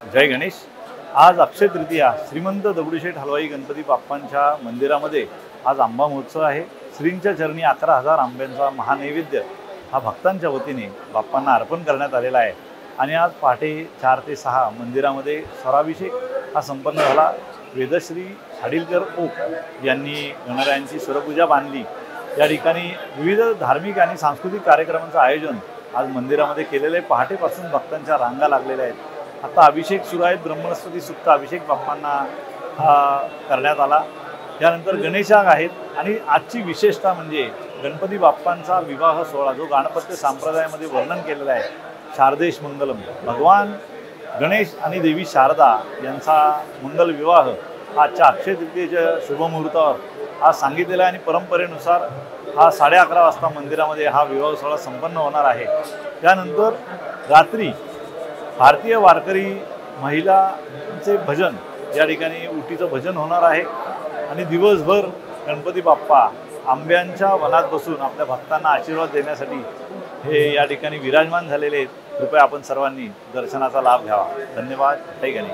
जय गणेश। आज अक्षय तृतीया श्रीमंत दगडूशेठ हलवाई गणपती बाप्पांच्या मंदिरामध्ये आज आंबा महोत्सव आहे। श्रींच्या चरणी 11,000 आंब्यांचा महानैवेद्य हा भक्तांच्या वतीने बाप्पांना अर्पण करण्यात आलेला आहे। आणि आज पहाटे 4 ते 6 मंदिरामध्ये स्वराभिषेक हा संपन्न झाला। वेदश्री हाडीलकर ओक यांनी गणरायांची स्वरपूजा बांधली। या ठिकाणी विविध धार्मिक आणि सांस्कृतिक कार्यक्रमांचं आयोजन आज मंदिरामध्ये केलेले आहे। पहाटेपासून भक्तांच्या रांगा लागलेल्या आहेत। आता अभिषेक सुरू आहे। ब्रह्मस्पती सुक्त अभिषेक बाप्पांना करण्यात आला। त्यानंतर गणेशाग आहेत आणि आजची विशेषता म्हणजे गणपती बाप्पांचा विवाह सोहळा जो गणपत्य संप्रदायामध्ये वर्णन केलेला आहे। शारदेश मंगलम, भगवान गणेश आणि देवी शारदा यांचा मंगल विवाह आजच्या अक्षय तृतीयेच्या शुभमुहूर्तावर आज सांगितलेला आहे। आणि परंपरेनुसार हा 11:30 वाजता मंदिरामध्ये हा विवाह सोहळा संपन्न होणार आहे। त्यानंतर रात्री भारतीय वारकरी महिलांचे भजन या ठिकाणी उटीचं भजन होणार आहे। आणि दिवसभर गणपती बाप्पा आंब्यांच्या वनात बसून आपल्या भक्तांना आशीर्वाद देण्यासाठी हे या ठिकाणी विराजमान झालेले आहेत। कृपया आपण सर्वांनी दर्शनाचा लाभ घ्यावा। धन्यवाद। जय गणेश।